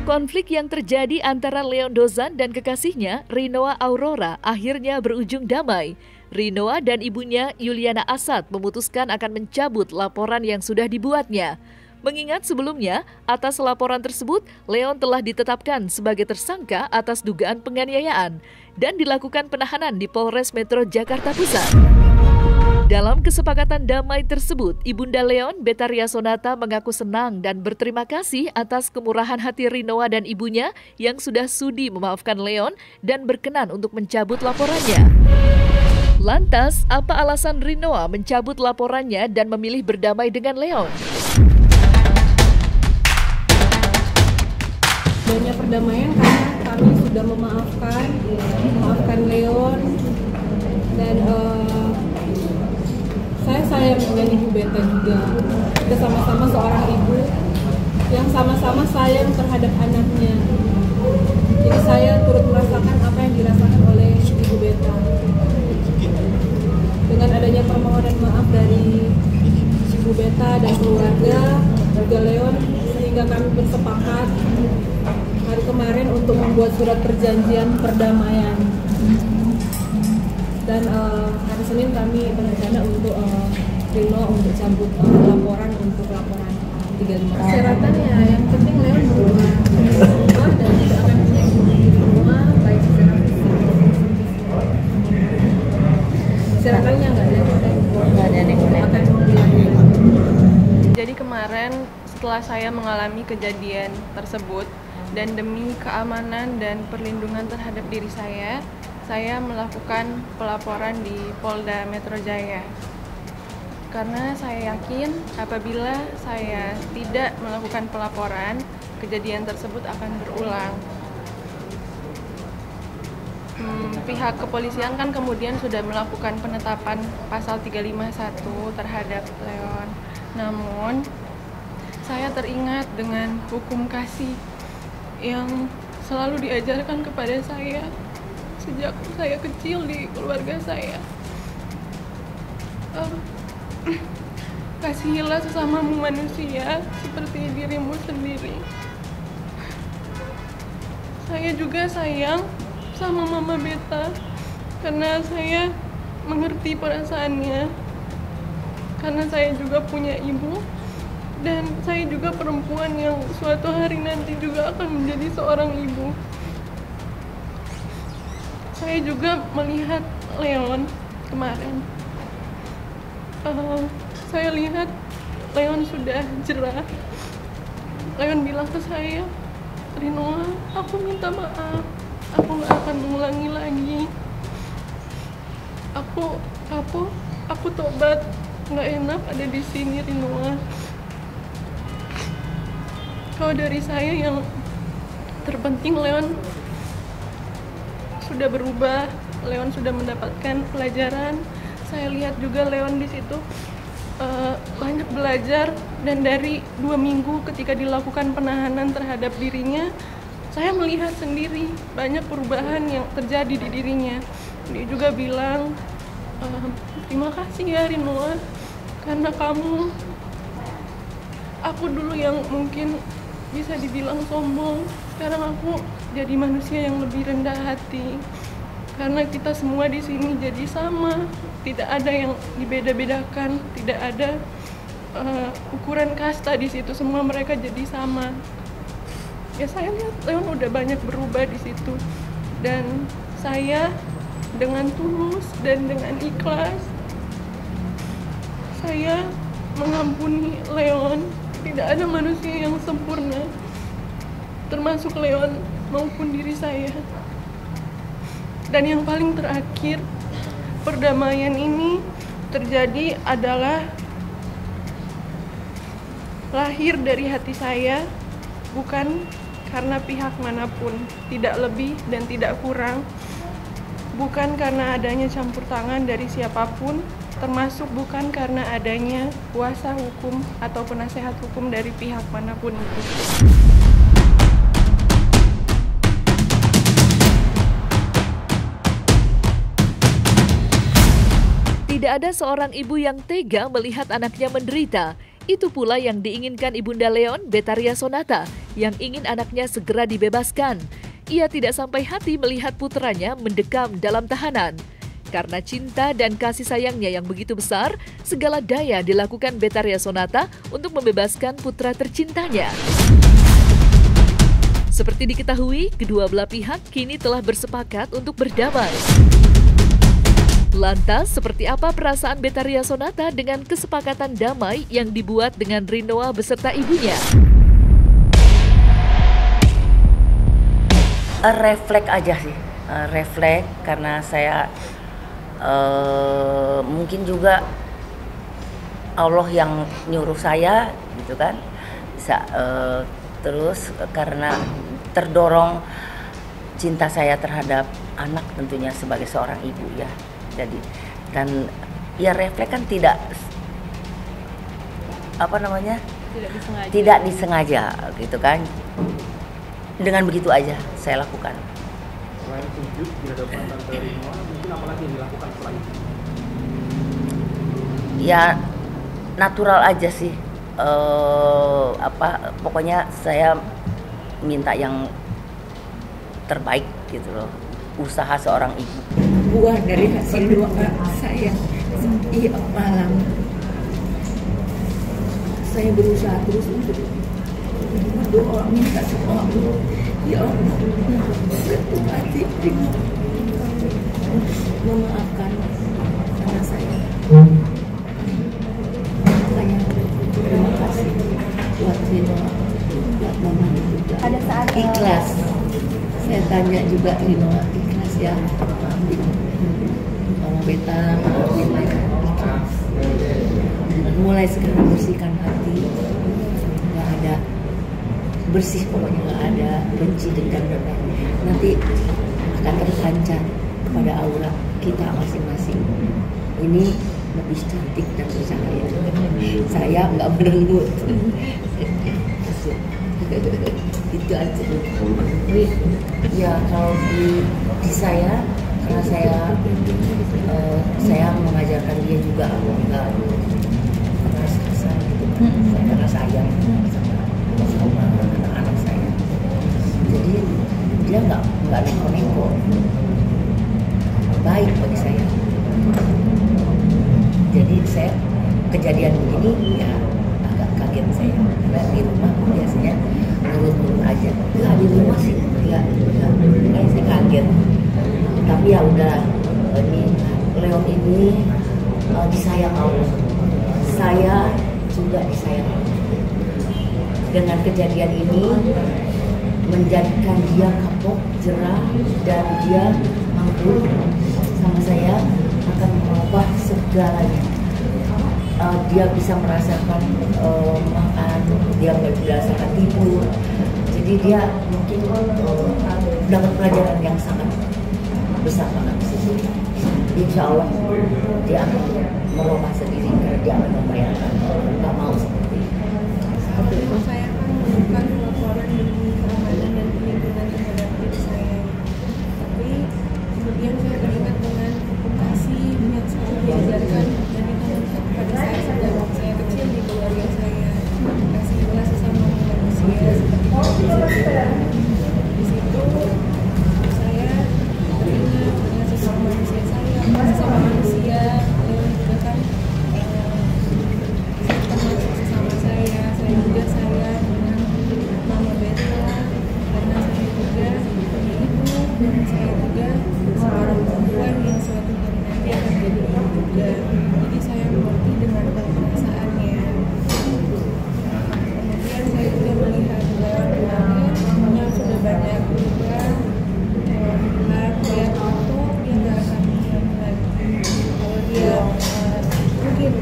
Konflik yang terjadi antara Leon Dozan dan kekasihnya, Rinoa Aurora, akhirnya berujung damai. Rinoa dan ibunya, Yuliana Asad, memutuskan akan mencabut laporan yang sudah dibuatnya. Mengingat sebelumnya, atas laporan tersebut, Leon telah ditetapkan sebagai tersangka atas dugaan penganiayaan dan dilakukan penahanan di Polres Metro Jakarta Pusat. Dalam kesepakatan damai tersebut, Ibunda Leon, Betaria Sonata, mengaku senang dan berterima kasih atas kemurahan hati Rinoa dan ibunya yang sudah sudi memaafkan Leon dan berkenan untuk mencabut laporannya. Lantas, apa alasan Rinoa mencabut laporannya dan memilih berdamai dengan Leon? Adanya perdamaian karena kami sudah memaafkan Leon dan saya sayang dengan Ibu Beta juga. Kita sama-sama seorang ibu yang sama-sama sayang terhadap anaknya. Jadi saya turut merasakan apa yang dirasakan oleh Ibu Beta. Dengan adanya permohonan maaf dari Ibu Beta dan keluarga, juga Leon, sehingga kami bersepakat hari kemarin untuk membuat surat perjanjian perdamaian. Dan hari Senin kami berencana untuk Rino untuk cabut laporan untuk laporan 35. Persyaratannya yang penting Leon berubah dan tidak akan menyakiti di rumah baik secara fisik maupun persyaratannya nggak ada akan memulai. Jadi kemarin setelah saya mengalami kejadian tersebut dan demi keamanan dan perlindungan terhadap diri saya melakukan pelaporan di Polda Metro Jaya. Karena saya yakin apabila saya tidak melakukan pelaporan, kejadian tersebut akan berulang. Pihak kepolisian kan kemudian sudah melakukan penetapan pasal 351 terhadap Leon. Namun, saya teringat dengan hukum kasih yang selalu diajarkan kepada saya sejak saya kecil di keluarga saya. Kasihilah sesamamu manusia seperti dirimu sendiri. Saya juga sayang sama Mama Beta karena saya mengerti perasaannya. Karena saya juga punya ibu dan saya juga perempuan yang suatu hari nanti juga akan menjadi seorang ibu. Saya juga melihat Leon kemarin. Saya lihat Leon sudah jerah. Leon bilang ke saya, Rinoa, aku minta maaf. Aku nggak akan mengulangi lagi. Aku tobat. Nggak enak ada di sini, Rinoa. Kalau dari saya yang terpenting Leon sudah berubah, Leon sudah mendapatkan pelajaran. Saya lihat juga Leon di situ banyak belajar dan dari 2 minggu ketika dilakukan penahanan terhadap dirinya, saya melihat sendiri banyak perubahan yang terjadi di dirinya. Dia juga bilang, terima kasih ya Rinoa, karena kamu, aku dulu yang mungkin bisa dibilang sombong, sekarang aku jadi manusia yang lebih rendah hati. Karena kita semua di sini jadi sama, tidak ada yang dibeda-bedakan, tidak ada ukuran kasta di situ, semua mereka jadi sama. Ya saya lihat Leon udah banyak berubah di situ, dan saya dengan tulus dan dengan ikhlas, saya mengampuni Leon. Tidak ada manusia yang sempurna, termasuk Leon maupun diri saya. Dan yang paling terakhir, perdamaian ini terjadi adalah lahir dari hati saya, bukan karena pihak manapun, tidak lebih dan tidak kurang, bukan karena adanya campur tangan dari siapapun, termasuk bukan karena adanya kuasa hukum atau penasehat hukum dari pihak manapun itu. Tidak ada seorang ibu yang tega melihat anaknya menderita. Itu pula yang diinginkan Ibunda Leon, Betharia Sonata, yang ingin anaknya segera dibebaskan. Ia tidak sampai hati melihat putranya mendekam dalam tahanan. Karena cinta dan kasih sayangnya yang begitu besar, segala daya dilakukan Betharia Sonata untuk membebaskan putra tercintanya. Seperti diketahui, kedua belah pihak kini telah bersepakat untuk berdamai. Lantas, seperti apa perasaan Betharia Sonata dengan kesepakatan damai yang dibuat dengan Rinoa beserta ibunya? Refleks aja sih, refleks karena saya mungkin juga Allah yang nyuruh saya gitu kan, bisa terus karena terdorong cinta saya terhadap anak tentunya sebagai seorang ibu ya. Jadi dan ya refleks kan tidak disengaja gitu kan, dengan begitu aja saya lakukan. Selain sujud di hadapan Tante Rinoa, mungkin apa lagi yang dilakukan setelah itu? Ya natural aja sih, pokoknya saya minta yang terbaik gitu loh, usaha seorang ibu. Buah dari hasil doa saya setiap malam. Saya berusaha terus untuk berdoa, minta semua Allah. Ya Allah, ketuk hati memaafkan anak saya. Saya terima kasih buat Rinoa, buat mama juga. Ada saat ikhlas. Saya tanya juga Rinoa, ikhlas ya, maafin Mama Beta, maafin mereka, ikhlas. Mulai sekarang bersihkan hati, nggak ada bersih, pokoknya nggak ada benci, dendam dan lain-lain. Nanti akan terpancar kepada aura kita masing-masing. Ini lebih cantik dan bercahaya. Saya nggak merenggut. Itu aja. Ya kalau di saya, karena saya mengajarkan dia juga nggak keras kasar gitu kan. Saya karena sayang sama anak-anak saya. Jadi dia nggak neko-neko, baik bagi saya. Jadi saya kejadian begini ya agak kaget saya. Karena di rumah biasanya nurut-nurut aja. Nggak di rumah sih, nggak saya kaget. Tapi ya udah, ini Leon ini disayang Allah. Saya juga disayang Allah. Dengan kejadian ini menjadikan dia kapok, jerah, dan dia mampu sama saya akan mengubah segalanya. Dia bisa merasakan makan, dia merasakan tidur. Jadi dia mungkin dapat pelajaran yang sangat besar banget. Insya Allah dia akan merubah sendiri karena dia akan membayangkan nggak mau seperti itu. Saya akan melakukan laporan demi keamanan dan perlindungan terhadap diri saya. Tapi kemudian saya teringat dengan hukum kasih yang sudah diajarkan dan ditanamkan kepada saya sejak saya kecil di keluarga saya. Kasihlah sesama manusia seperti itu. Di situ saya teringat dengan sesama manusia saya, sesama manusia dan juga kan termasuk sesama saya juga sayang dengan Mama Beta karena saya juga punya ibu dan saya juga seorang perempuan yang suatu hari nanti akan jadi ibu juga. Jadi saya mengerti dengan perasaannya. Kemudian saya juga melihat Leon kemarin yang sudah banyak berubah. Alhamdulillah saya foto dia nggak akan hilang lagi. Kalau dia mungkin